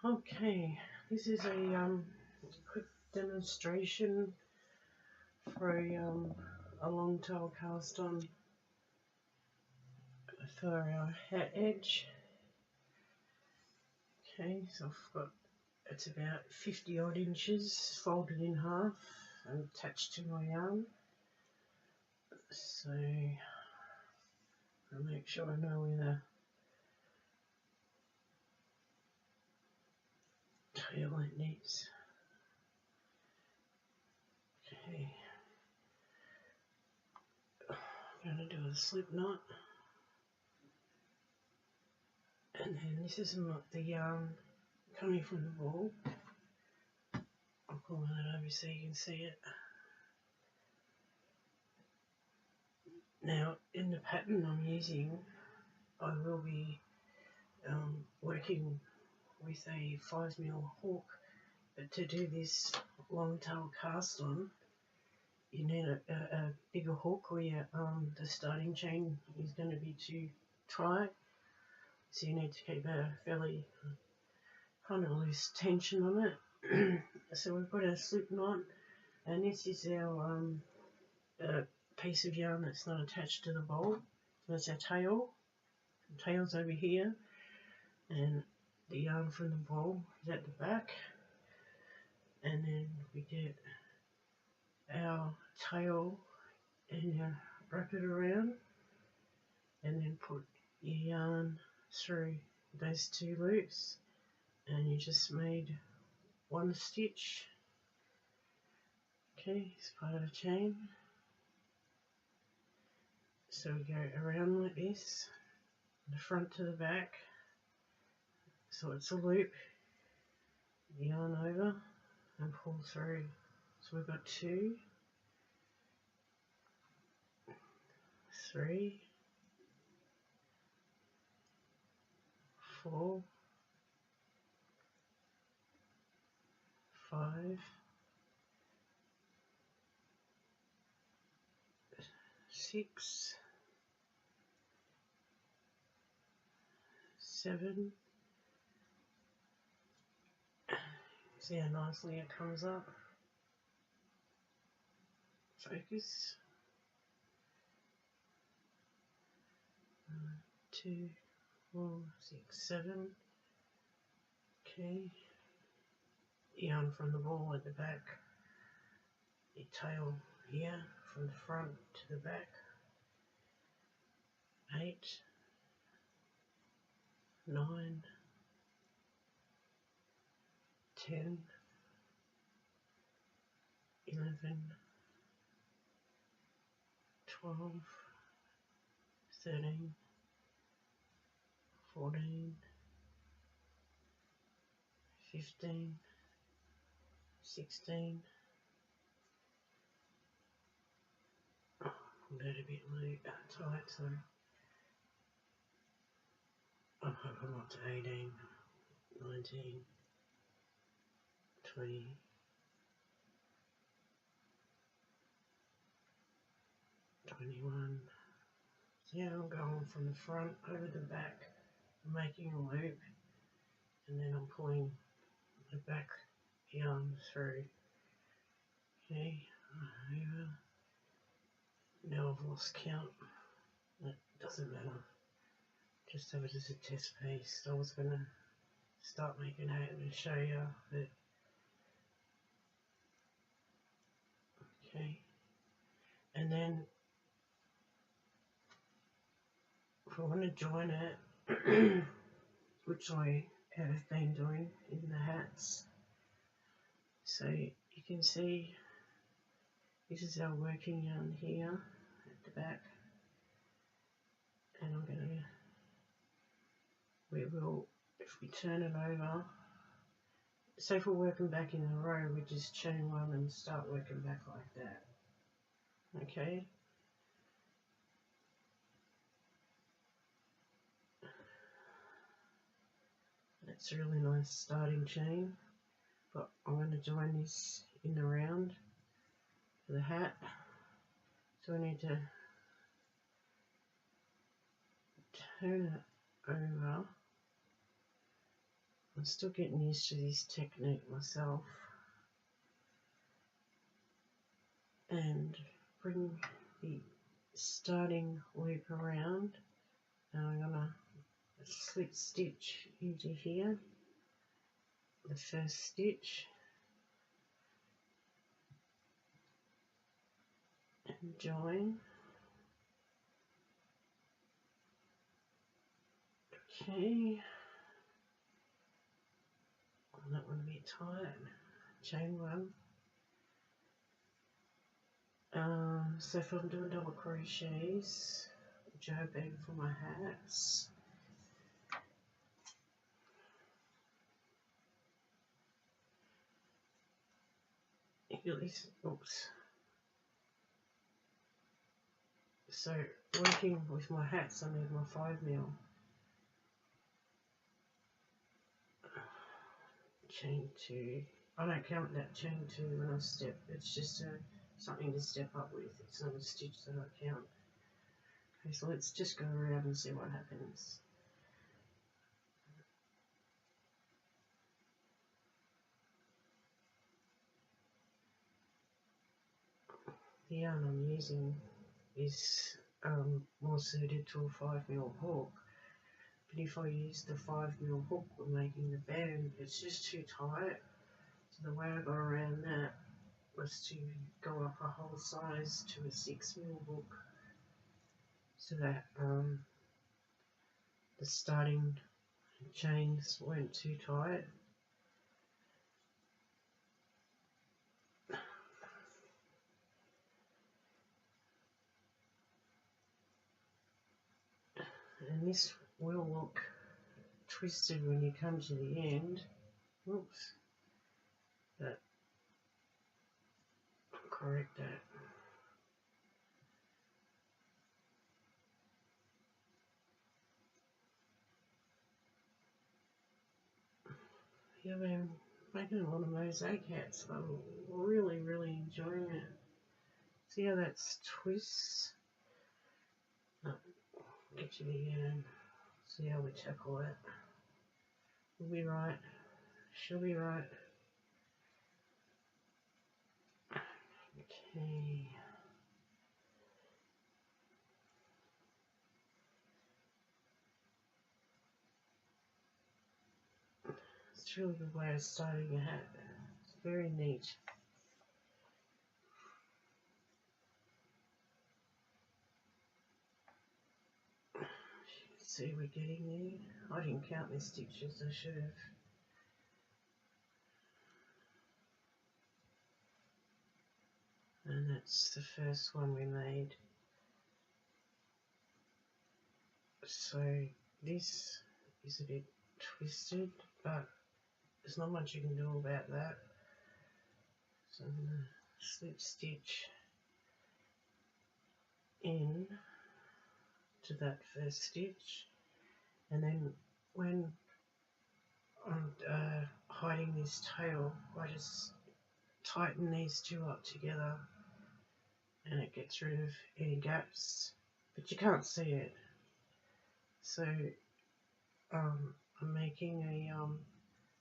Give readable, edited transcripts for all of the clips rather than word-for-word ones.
Okay, this is a quick demonstration for a long tail cast on for our hat edge. Okay, so I've got, it's about 50 odd inches folded in half and attached to my yarn. So I'll make sure I know where the tail end is. Okay, I'm going to do a slip knot, and then this is the yarn coming from the ball. I'll pull that over so you can see it. Now, in the pattern I'm using, I will be working with a 5mm hook, but to do this long tail cast on, you need a bigger hook where the starting chain is going to be too tight, so you need to keep a fairly kind of loose tension on it. So we've got our slip knot, and this is our piece of yarn that's not attached to the bowl. That's our tail. The tail's over here, and the yarn from the bowl is at the back, and then we get our tail and wrap it around, and then put your yarn through those two loops, and you just made one stitch. Okay, it's part of the chain. So we go around like this, the front to the back, so it's a loop, yarn over and pull through. So we've got 2, 3, 4, 5, 6, 7. See how nicely it comes up. Focus. 2, 4, 6, 7. Okay. Yarn from the ball at the back. Your tail here from the front to the back. 8, 9, 10, 11, 12, 13, 14, 15, 16. Oh, pulled out a bit tight, so I'm hoping up to 18, 19, 20, 21. So yeah, I'm going from the front over the back, making a loop, and then I'm pulling the back yarn through. Okay, over. Now I've lost count. That doesn't matter. Just have it as a test piece. I was going to start making it and show you that. Okay, and then if I want to join it, which I have been doing in the hats, so you can see this is our working yarn here at the back, and we will, if we turn it over, so if we're working back in the row, we just chain 1 and start working back like that. Okay. That's a really nice starting chain, but I'm going to join this in the round for the hat. So I need to turn it over I'm still getting used to this technique myself. And bring the starting loop around, and I'm going to slip stitch into here, the first stitch, and join. Okay, that one a bit tight, chain one. So if I'm doing double crochets, which I have been for my hats, at least, oops. So working with my hats, I need my 5mm. Chain 2. I don't count that chain 2 when I step. It's just something to step up with. It's not a stitch that I count. Okay, so let's just go around and see what happens. The yarn I'm using is more suited to a 5mm hook. But if I use the 5mm hook when making the band, it's just too tight. So the way I got around that was to go up a whole size to a 6mm hook, so that the starting chains weren't too tight. And this will look twisted when you come to the end. Oops. But I'll correct that. Yeah, I've been making a lot of mosaic hats. I'm really enjoying it. See how that twists? Oh, get you the end. See how we tackle that. We'll be right. She'll be right. Okay. It's a really good way of starting a hat. It's very neat. See, we're getting there. I didn't count the stitches, I should have. And that's the first one we made. So this is a bit twisted, but there's not much you can do about that. So I'm going to slip stitch in to that first stitch, and then when I'm hiding this tail, I just tighten these two up together, and it gets rid of any gaps, but you can't see it. So I'm making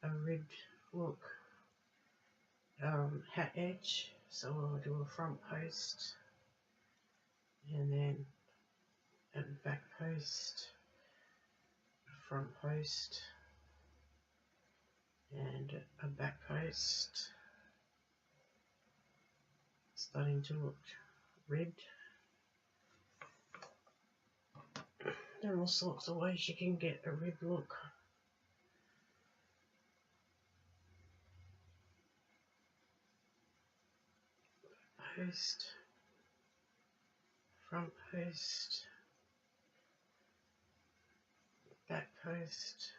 a ribbed look hat edge, so I'll do a front post and then a back post, front post and a back post, starting to look ribbed. There are all sorts of ways you can get a ribbed look. Post, front post, back post,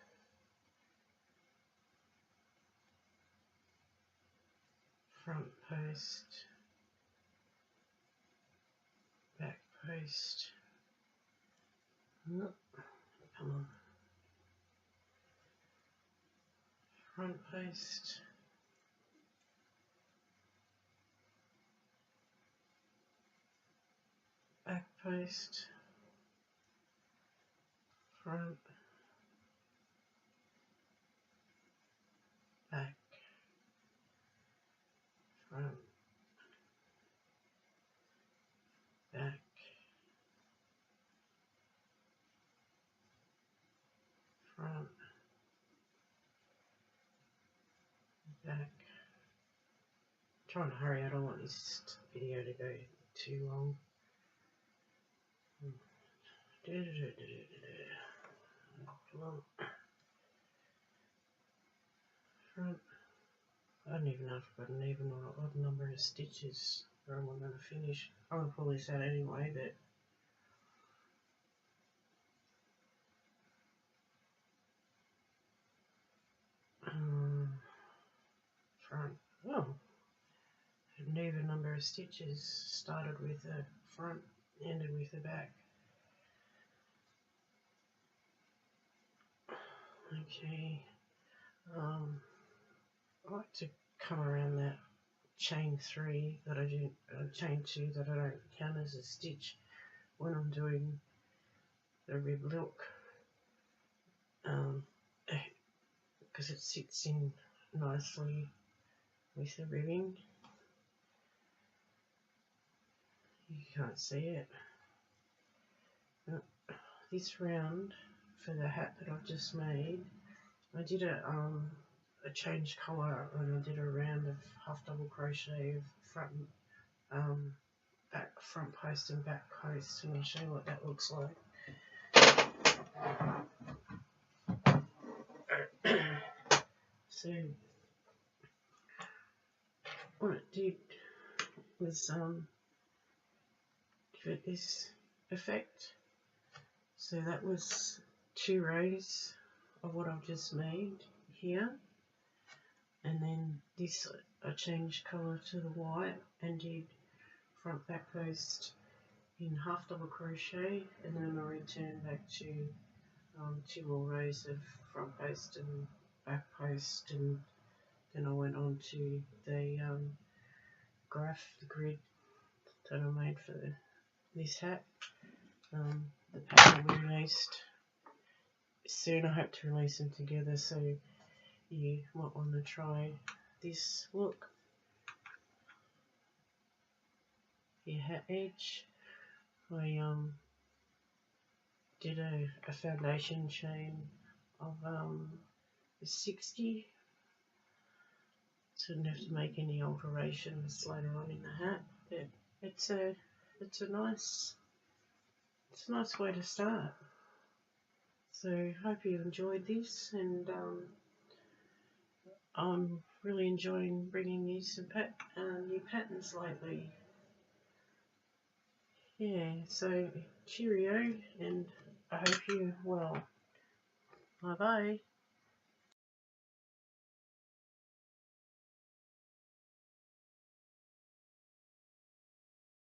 front post, back post. Nope. Come on. Front post, back post, front, back. I'm trying to hurry, I don't want this video to go too long. Front. I don't even know if I've got an even or an odd number of stitches where I'm going to finish. I'm going to pull this out anyway, but front. Oh, an even number of stitches. Started with the front, ended with the back. Okay. I like to come around that chain 3 that I do, chain 2 that I don't count as a stitch when I'm doing the rib look, because it sits in nicely with the ribbing. You can't see it. This round for the hat that I've just made, I did a change colour and I did a round of half double crochet of front, back front post and back post, and I'll show you what that looks like. So what it did was give it this effect. So that was 2 rows of what I've just made here, and then this I changed colour to the white and did front back post in half double crochet, and then I returned back to 2 more rows of front post and back post, and then I went on to the the grid that I made for this hat. The pattern will be released soon. I hope to release them together, so you might want to try this look. Your hat edge, I did a foundation chain of 60, so I didn't have to make any alterations later on in the hat. But it's a nice way to start. So hope you enjoyed this, and I'm really enjoying bringing you some new patterns lately. Yeah, so cheerio, and I hope you're well. Bye bye.